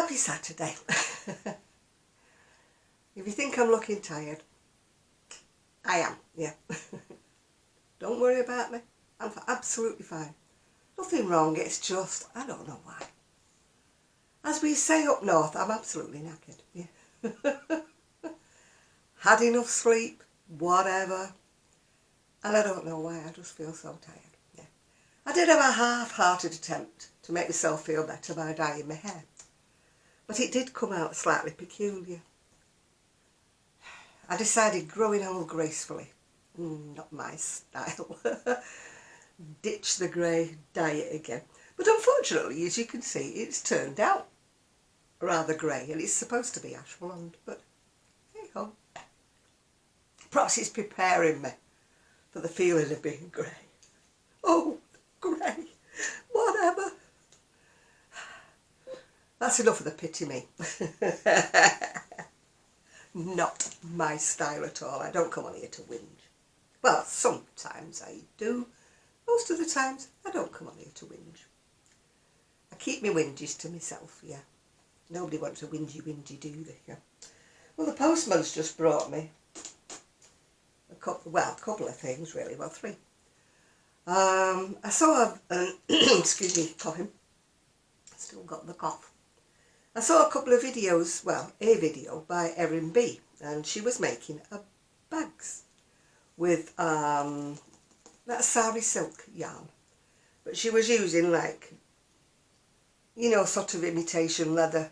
Happy Saturday. If you think I'm looking tired, I am, yeah. Don't worry about me. I'm absolutely fine. Nothing wrong, it's just, I don't know why. As we say up north, I'm absolutely knackered. Yeah. Had enough sleep, whatever. And I don't know why, I just feel so tired. Yeah. I did have a half-hearted attempt to make myself feel better by dyeing my hair. But it did come out slightly peculiar. I decided growing old gracefully. Not my style. Ditch the grey, dye it again. But unfortunately, as you can see, it's turned out rather grey, and it's supposed to be ash blonde, but hey ho. Perhaps it's preparing me for the feeling of being grey. Oh, grey, whatever. That's enough of the pity me. Not my style at all. I don't come on here to whinge. Well, sometimes I do. Most of the times I don't come on here to whinge. I keep my whinges to myself, yeah. Nobody wants a whingy do they? Yeah. Well, the postman's just brought me a couple of things really, well, 3. I saw excuse me, coughing. Still got the cough. I saw a couple of videos, well, a video by Erin B, and she was making bags with that sari silk yarn, but she was using like, you know, sort of imitation leather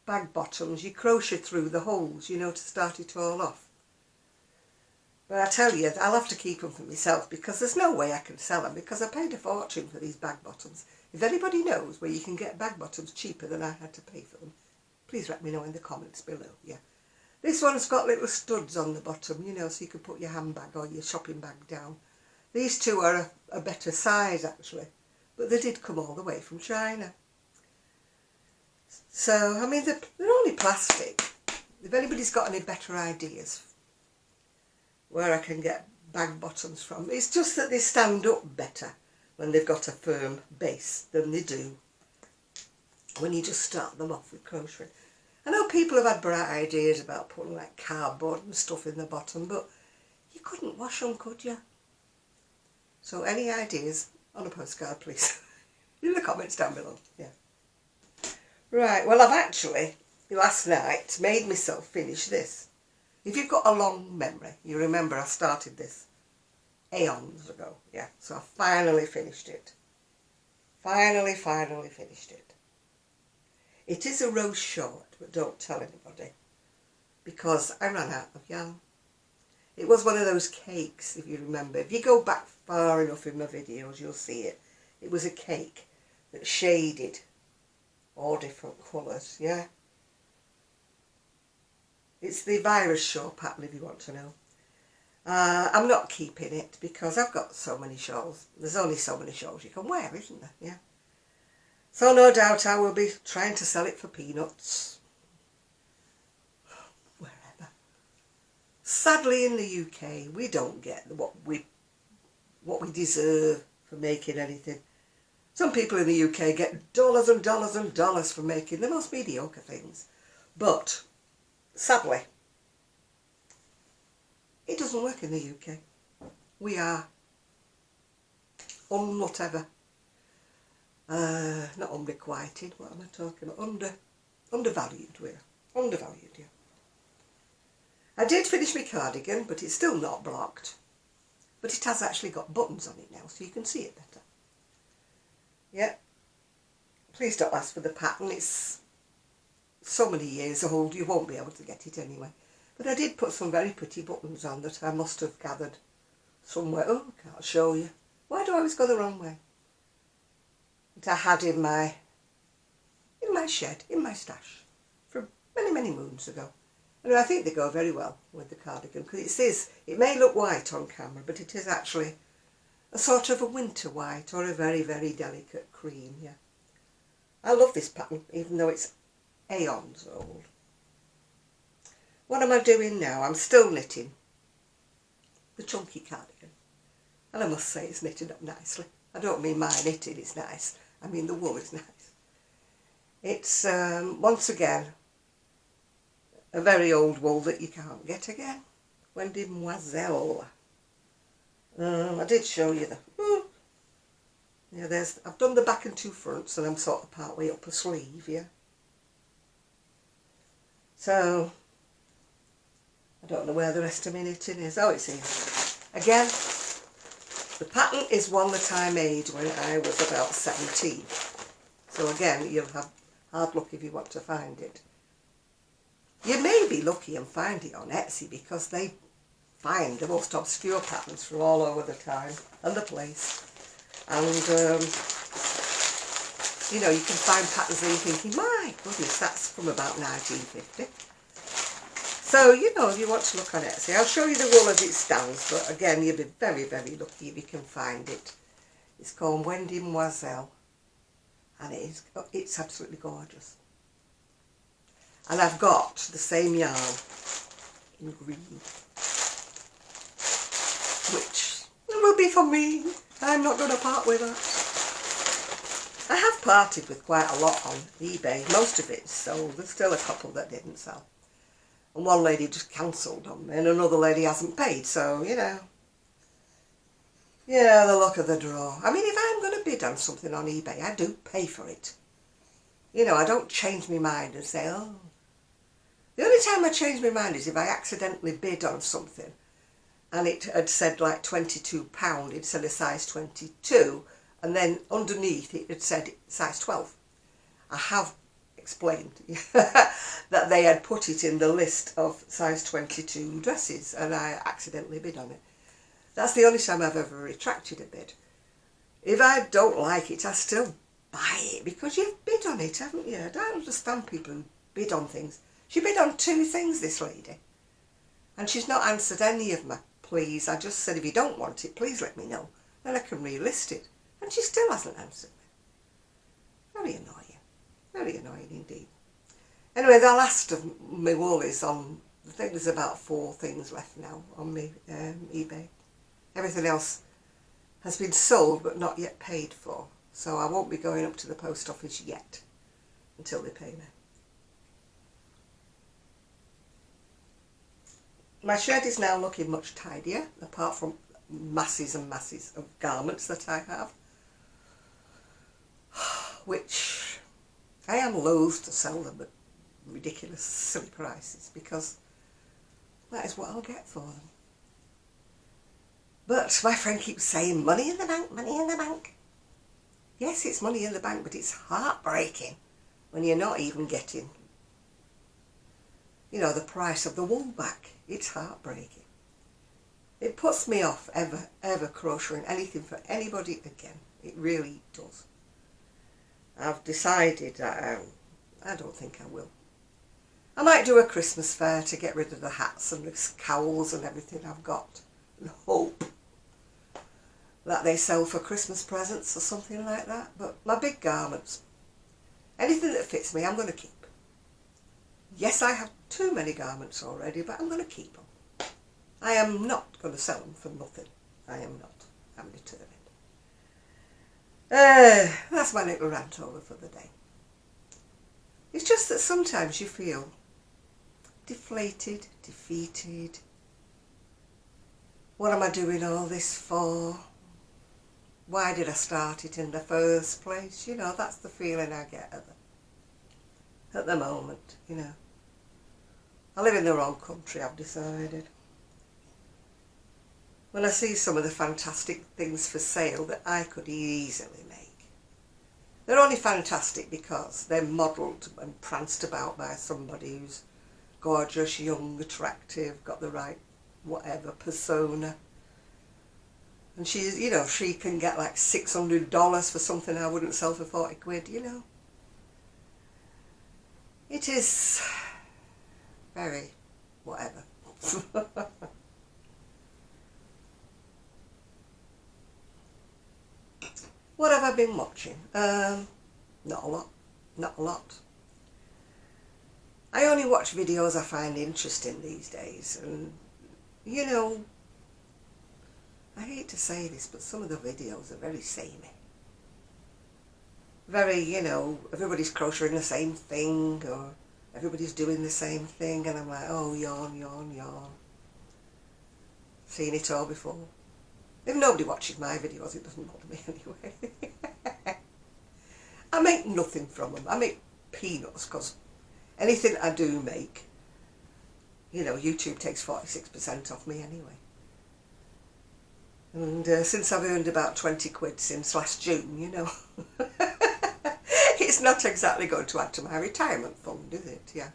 bag bottoms. You crochet through the holes, you know, to start it all off. But I tell you, I'll have to keep them for myself because there's no way I can sell them because I paid a fortune for these bag bottoms. If anybody knows where you can get bag bottoms cheaper than I had to pay for them, please let me know in the comments below, yeah. This one's got little studs on the bottom, you know, so you can put your handbag or your shopping bag down. These two are a better size actually, but they did come all the way from China. So, I mean, they're only plastic. If anybody's got any better ideas where I can get bag bottoms from, it's just that they stand up better when they've got a firm base than they do when you just start them off with crochet. I know people have had bright ideas about putting like cardboard and stuff in the bottom, but you couldn't wash them, could you? So any ideas on a postcard, please? In the comments down below, yeah. Right, well, I've actually, last night, made myself finish this. If you've got a long memory, you remember I started this aeons ago, yeah. So I finally finished it. Finally finished it. It is a roast short, but don't tell anybody, because I ran out of yarn. It was one of those cakes, if you remember. If you go back far enough in my videos, you'll see it. It was a cake that shaded all different colours, yeah. It's the virus shawl pattern, if you want to know. I'm not keeping it because I've got so many shawls. There's only so many shawls you can wear, isn't there? Yeah. So no doubt I will be trying to sell it for peanuts. Wherever. Sadly in the UK we don't get what we deserve for making anything. Some people in the UK get dollars and dollars and dollars for making the most mediocre things. But sadly, it doesn't work in the UK. We are whatever. Not unrequited, what am I talking about? Undervalued, we're undervalued, yeah. I did finish my cardigan, but it's still not blocked. But it has actually got buttons on it now, so you can see it better. Yeah. Please don't ask for the pattern, it's so many years old, you won't be able to get it anyway. But I did put some very pretty buttons on that I must have gathered somewhere. Oh, I can't show you. Why do I always go the wrong way? That I had in my shed, in my stash, from many, many moons ago. And I think they go very well with the cardigan, because it may look white on camera, but it is actually a sort of a winter white or a very, very delicate cream, yeah. I love this pattern, even though it's aeons old. What am I doing now? I'm still knitting the chunky cardigan. And I must say it's knitted up nicely. I don't mean my knitting is nice. I mean the wool is nice. It's, once again, a very old wool that you can't get again. Wendy Moiselle. I did show you the... Yeah, I've done the back and 2 fronts, and I'm sort of part way up a sleeve, yeah. So, I don't know where the rest of my knitting is. Oh, it's here. Again, the pattern is one that I made when I was about 17. So again, you'll have hard luck if you want to find it. You may be lucky and find it on Etsy, because they find the most obscure patterns from all over the time and the place. And, you know, you can find patterns that you're thinking, my goodness, that's from about 1950. So, you know, if you want to look on Etsy, I'll show you the wool as it stands, but again, you'll be very, very lucky if you can find it. It's called Wendy Moiselle, and it's absolutely gorgeous. And I've got the same yarn in green, which will be for me. I'm not going to part with that. I have parted with quite a lot on eBay. Most of it sold. There's still a couple that didn't sell. And one lady just cancelled on me, and another lady hasn't paid, so, you know. Yeah, the luck of the draw. I mean, if I'm going to bid on something on eBay, I do pay for it. You know, I don't change my mind and say, oh. The only time I change my mind is if I accidentally bid on something and it had said like £22 instead of size 22, and then underneath it had said size 12. I have explained that they had put it in the list of size 22 dresses, and I accidentally bid on it. That's the only time I've ever retracted a bid. If I don't like it, I still buy it, because you've bid on it, haven't you? I don't understand people who bid on things. She bid on 2 things, this lady, and she's not answered any of my please. I just said, if you don't want it, please let me know, then I can relist it. And she still hasn't answered me. Very annoying. Very annoying indeed. Anyway, the last of my wool is on, I think there's about 4 things left now on my eBay. Everything else has been sold but not yet paid for. So I won't be going up to the post office yet until they pay me. My shed is now looking much tidier, apart from masses and masses of garments that I have, which I am loath to sell them at ridiculous, silly prices, because that is what I'll get for them. But my friend keeps saying, money in the bank, money in the bank. Yes, it's money in the bank, but it's heartbreaking when you're not even getting, you know, the price of the wool back. It's heartbreaking. It puts me off ever crocheting anything for anybody again. It really does. I've decided that I don't think I will. I might do a Christmas fair to get rid of the hats and the cowls and everything I've got, and hope that they sell for Christmas presents or something like that. But my big garments, anything that fits me, I'm going to keep. Yes, I have too many garments already, but I'm going to keep them. I am not going to sell them for nothing. I am not. I'm determined. That's my little rant over for the day. It's just that sometimes you feel deflated, defeated. What am I doing all this for? Why did I start it in the first place? You know, that's the feeling I get at the moment, you know. I live in the wrong country, I've decided. When I see some of the fantastic things for sale that I could easily make, they're only fantastic because they're modelled and pranced about by somebody who's gorgeous, young, attractive, got the right whatever persona. And she's, you know, she can get like $600 for something I wouldn't sell for 40 quid, you know. It is very whatever. What have I been watching? Not a lot. Not a lot. I only watch videos I find interesting these days, and you know, I hate to say this, but some of the videos are very samey. very, you know, everybody's crocheting the same thing, or everybody's doing the same thing, and I'm like, oh, yawn, yawn, yawn. Seen it all before. If nobody watches my videos, it doesn't bother me anyway. I make nothing from them. I make peanuts, because anything I do make, you know, YouTube takes 46% off me anyway. And since I've earned about 20 quid since last June, you know, it's not exactly going to add to my retirement fund, is it? Yeah.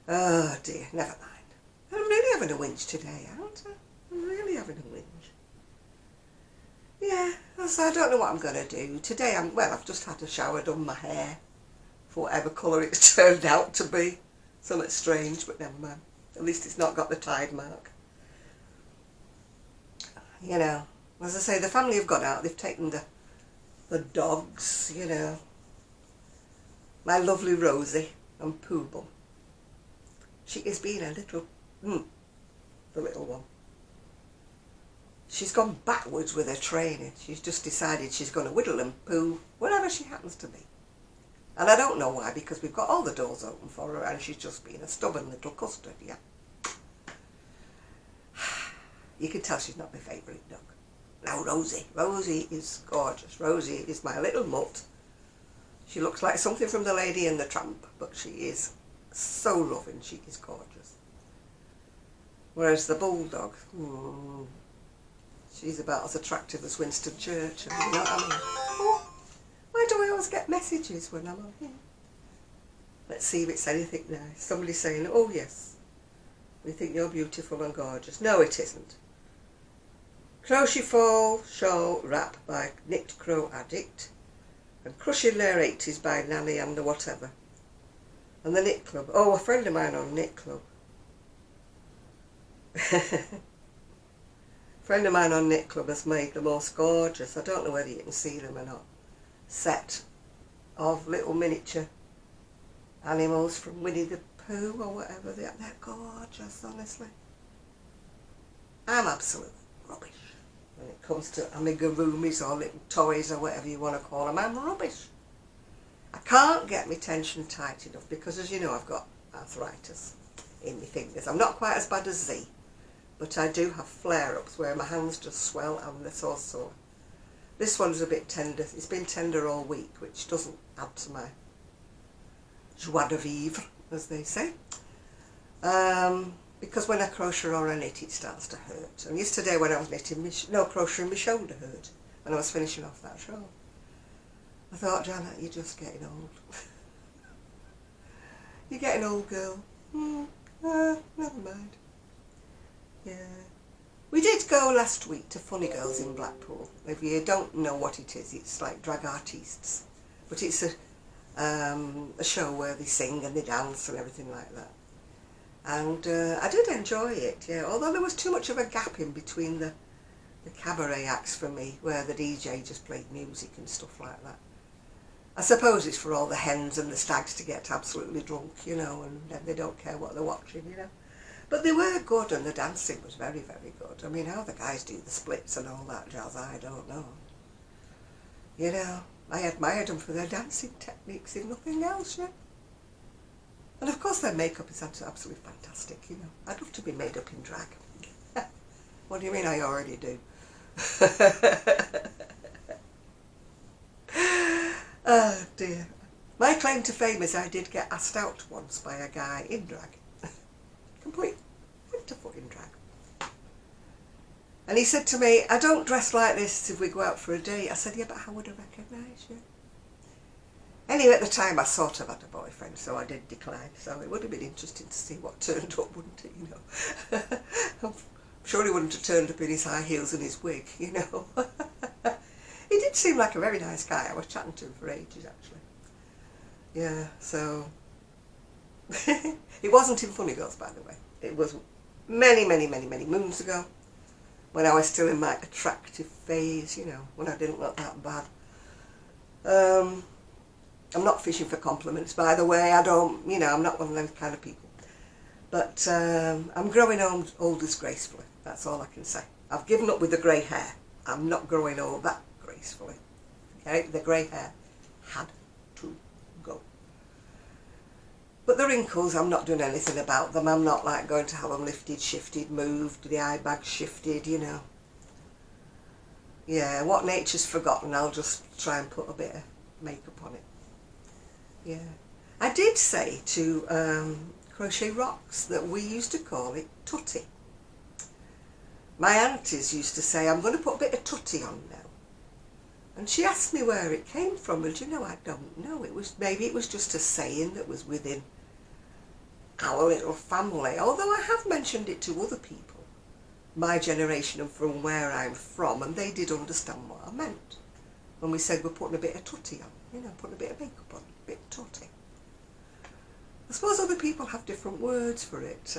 Oh dear, never mind. I'm really having a whinge today, aren't I? I'm really having a whinge. Yeah, so I don't know what I'm going to do. Today, I've just had a shower, done my hair, for whatever colour it's turned out to be. Something strange, but never mind. At least it's not got the tide mark. You know, as I say, the family have gone out. They've taken the dogs, you know. My lovely Rosie and Poobal. She has been a little, the little one. She's gone backwards with her training. She's just decided she's going to whittle and poo wherever she happens to be. And I don't know why, because we've got all the doors open for her and she's just been a stubborn little custard, yeah. You can tell she's not my favourite dog. Now Rosie is gorgeous. Rosie is my little mutt. She looks like something from The Lady and the Tramp, but she is so loving, she is gorgeous. Whereas the bulldog, she's about as attractive as Winston Churchill, you know what I mean? Oh, why do I always get messages when I'm on here? Let's see if it's anything nice. Somebody's saying, oh yes, we think you're beautiful and gorgeous. No, it isn't. Crochet Fall Shawl Wrap by Knit Crow Addict, and Crushing Their 80s by Nanny and the Whatever. And the Knit Club. Oh, a friend of mine on Knit Club. Friend of mine on Knit Club has made the most gorgeous, I don't know whether you can see them or not, set of little miniature animals from Winnie the Pooh or whatever. They're gorgeous, honestly. I'm absolute rubbish when it comes to amigurumis or little toys or whatever you want to call them. I'm rubbish. I can't get my tension tight enough because, as you know, I've got arthritis in my fingers. I'm not quite as bad as Z, but I do have flare-ups where my hands just swell and they're so sore. This one's a bit tender. It's been tender all week, which doesn't add to my joie de vivre, as they say. Because when I crochet or I knit, it starts to hurt. And yesterday when I was knitting, crocheting, my shoulder hurt when I was finishing off that shawl. I thought, Janet, you're just getting old. You're getting old, girl. Never mind. Yeah. We did go last week to Funny Girls in Blackpool. If you don't know what it is, it's like drag artistes. But it's a show where they sing and they dance and everything like that. And I did enjoy it, yeah. Although there was too much of a gap in between the cabaret acts for me, where the DJ just played music and stuff like that. I suppose it's for all the hens and the stags to get absolutely drunk, you know, and then they don't care what they're watching, you know. But they were good and the dancing was very, very good. I mean, how the guys do the splits and all that jazz, I don't know. You know, I admired them for their dancing techniques, if nothing else, yeah. And of course their makeup is absolutely fantastic, you know. I'd love to be made up in drag. What do you mean I already do? Oh dear. My claim to fame is I did get asked out once by a guy in drag. Complete winterfoot in drag. And he said to me, I don't dress like this if we go out for a date. I said, yeah, but how would I recognise you? Anyway, at the time I sort of had a boyfriend, so I did decline. So it would have been interesting to see what turned up, wouldn't it, you know? I'm sure he wouldn't have turned up in his high heels and his wig, you know. He did seem like a very nice guy. I was chatting to him for ages, actually. Yeah, so... It wasn't in Funny Girls, by the way. It was many, many, many, many moons ago, when I was still in my attractive phase, you know, when I didn't look that bad. I'm not fishing for compliments, by the way. I don't, you know, I'm not one of those kind of people. But I'm growing old disgracefully. That's all I can say. I've given up with the grey hair. I'm not growing old that gracefully. Okay, the grey hair had to go. But the wrinkles, I'm not doing anything about them. I'm not like going to have them lifted, shifted, moved, the eye bag shifted, you know. Yeah, what nature's forgotten, I'll just try and put a bit of makeup on it. Yeah. I did say to Crochet Rocks that we used to call it tutty. My aunties used to say, I'm going to put a bit of tutty on now. And she asked me where it came from, and you know, I don't know. Maybe it was just a saying that was within our little family, although I have mentioned it to other people, my generation and from where I'm from, and they did understand what I meant when we said we're putting a bit of tutty on, you know, putting a bit of makeup on, a bit of tutty. I suppose other people have different words for it.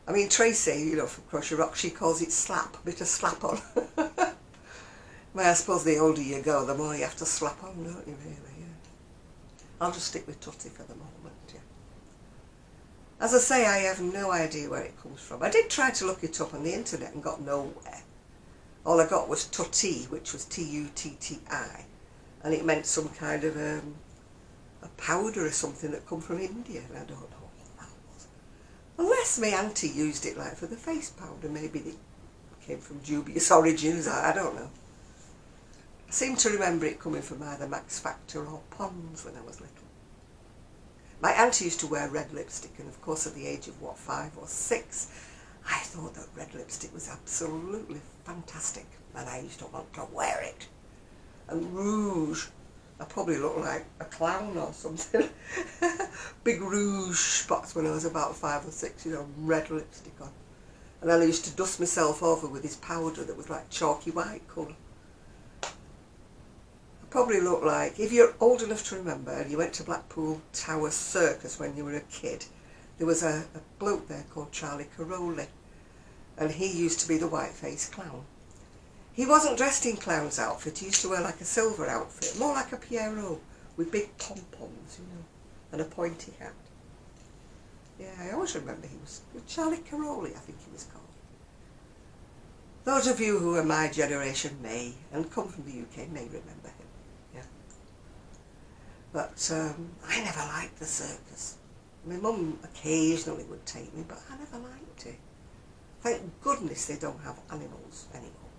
I mean, Tracy, you know, from Crochet Rock, she calls it slap, a bit of slap on. Well, I suppose the older you go, the more you have to slap on, don't you, really? Yeah. I'll just stick with tutty for the moment, yeah. As I say, I have no idea where it comes from. I did try to look it up on the internet and got nowhere. All I got was tutti, which was T-U-T-T-I, and it meant some kind of a powder or something that come from India, and I don't know what that was. Unless my auntie used it like for the face powder, maybe it came from dubious origins, I don't know. I seem to remember it coming from either Max Factor or Pond's when I was little. My auntie used to wear red lipstick, and of course at the age of, what, 5 or 6, I thought that red lipstick was absolutely fantastic, and I used to want to wear it. And rouge, I probably looked like a clown or something. Big rouge spots when I was about 5 or 6, you know, red lipstick on. And then I used to dust myself over with this powder that was like chalky white colour. Probably look like, if you're old enough to remember and you went to Blackpool Tower Circus when you were a kid, there was a bloke there called Charlie Caroli, and he used to be the white-faced clown. He wasn't dressed in clown's outfit, he used to wear like a silver outfit, more like a Pierrot, with big pom-poms, you know, and a pointy hat. Yeah, I always remember he was Charlie Caroli, I think he was called. Those of you who are my generation may, and come from the UK, may remember him. But I never liked the circus. My mum occasionally would take me, but I never liked it. Thank goodness they don't have animals anymore.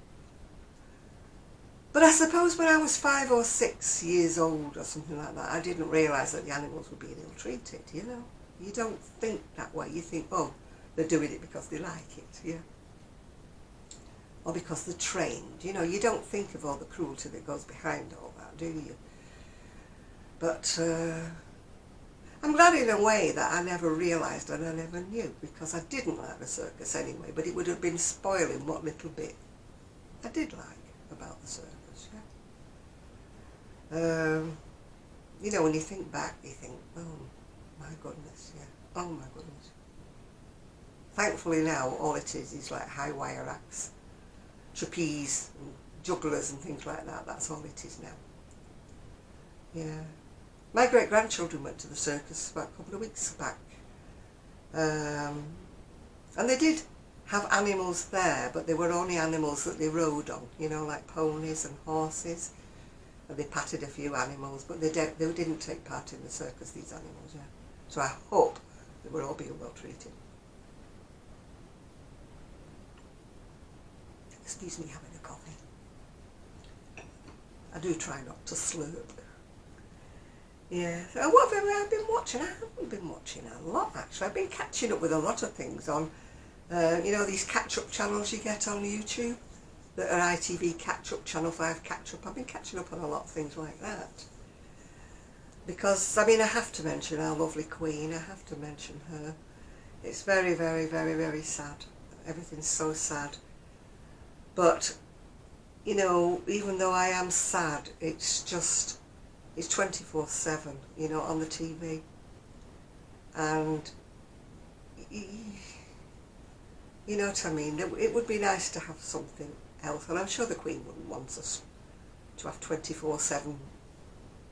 But I suppose when I was 5 or 6 years old or something like that, I didn't realise that the animals were being ill-treated, you know. You don't think that way. You think, oh, they're doing it because they like it, yeah. Or because they're trained, you know. You don't think of all the cruelty that goes behind all that, do you? But I'm glad in a way that I never realised and I never knew, because I didn't like the circus anyway, but it would have been spoiling what little bit I did like about the circus, yeah. You know, when you think back, you think, oh my goodness, yeah, oh my goodness. Thankfully now, all it is like high wire acts, trapeze, and jugglers and things like that, that's all it is now. Yeah. My great-grandchildren went to the circus about a couple of weeks back. And they did have animals there, but they were only animals that they rode on, you know, like ponies and horses. And they patted a few animals, but they didn't take part in the circus, these animals, yeah. So I hope they were all being well treated. Excuse me having a coffee. I do try not to slurp. Yeah, so what have I been watching? I haven't been watching a lot, actually. I've been catching up with a lot of things on, you know, these catch-up channels you get on YouTube, that are ITV catch-up, Channel 5 catch-up. I've been catching up on a lot of things like that. Because, I mean, I have to mention our lovely Queen, I have to mention her. It's very, very, very, very sad. Everything's so sad. But, you know, even though I am sad, it's just... It's 24/7, you know, on the TV. And, you know what I mean? It would be nice to have something else. And I'm sure the Queen wouldn't want us to have 24/7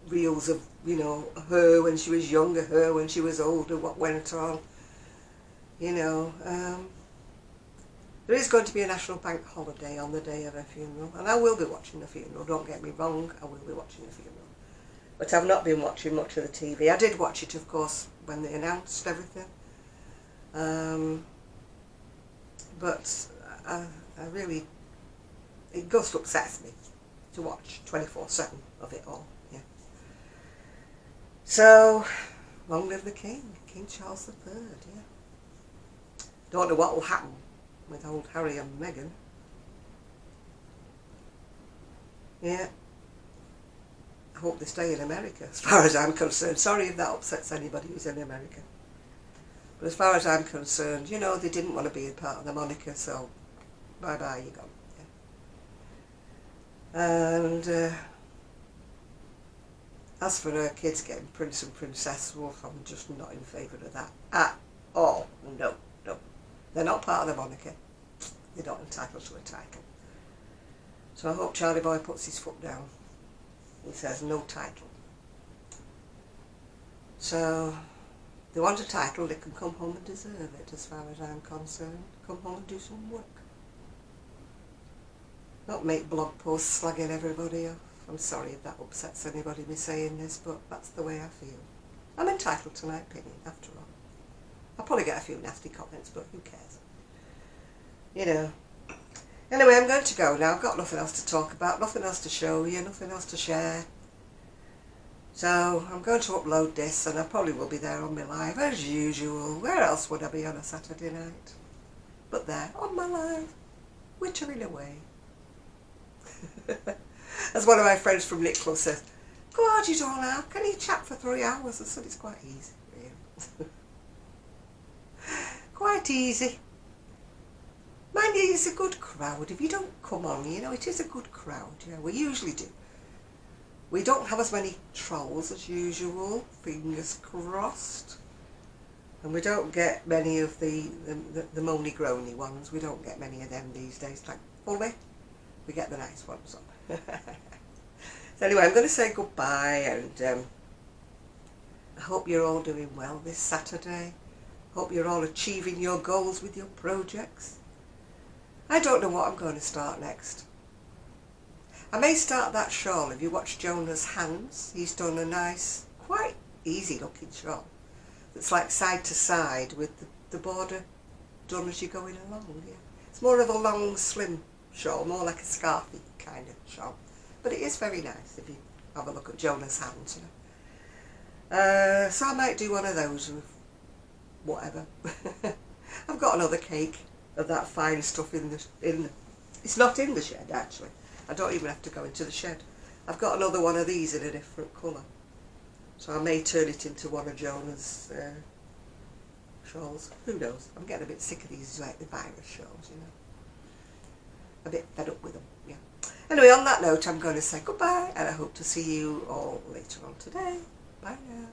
reels of, you know, her when she was younger, her when she was older, what went on. You know, there is going to be a national bank holiday on the day of her funeral. And I will be watching the funeral, don't get me wrong, I will be watching the funeral. But I've not been watching much of the TV. I did watch it, of course, when they announced everything. But I really, it just upsets me to watch 24/7 of it all. Yeah. So, long live the King, King Charles III. Yeah. Don't know what will happen with old Harry and Meghan. Yeah. I hope they stay in America, as far as I'm concerned. Sorry if that upsets anybody who's in America. But as far as I'm concerned, you know, they didn't want to be a part of the monarchy, so bye-bye, you're gone. Yeah. And as for her kids getting Prince and Princess, well, I'm just not in favour of that at all. No, no. They're not part of the monarchy. They're not entitled to a title. So I hope Charlie Boy puts his foot down. He says no title. So, if they want a title, they can come home and deserve it, as far as I'm concerned. Come home and do some work. Not make blog posts slagging everybody off. I'm sorry if that upsets anybody, me saying this, but that's the way I feel. I'm entitled to my opinion, after all. I'll probably get a few nasty comments, but who cares? You know. Anyway, I'm going to go now. I've got nothing else to talk about, nothing else to show you, nothing else to share. So I'm going to upload this, and I probably will be there on my live as usual. Where else would I be on a Saturday night? But there, on my live, wittering away. As one of my friends from Nick Club says, God, you don't laugh. Can you chat for 3 hours? I said, it's quite easy, really. Quite easy. Mind you, it's a good crowd. If you don't come on, you know, it is a good crowd. Yeah, we usually do. We don't have as many trolls as usual, fingers crossed. And we don't get many of the moany groany ones. We don't get many of them these days. Thankfully, we get the nice ones on. So anyway, I'm going to say goodbye, and I hope you're all doing well this Saturday. Hope you're all achieving your goals with your projects. I don't know what I'm going to start next. I may start that shawl. If you watch Jonah's hands, he's done a nice, quite easy looking shawl. It's like side to side with the border done as you're going along. Yeah. It's more of a long, slim shawl, more like a scarfy kind of shawl. But it is very nice if you have a look at Jonah's hands. You know. So I might do one of those with whatever. I've got another cake of that fine stuff in the it's not in the shed actually. I don't even have to go into the shed. I've got another one of these in a different colour. So I may turn it into one of Jonah's shawls. Who knows? I'm getting a bit sick of these, like the virus shawls, you know. A bit fed up with them, yeah. Anyway, on that note, I'm going to say goodbye, and I hope to see you all later on today. Bye now.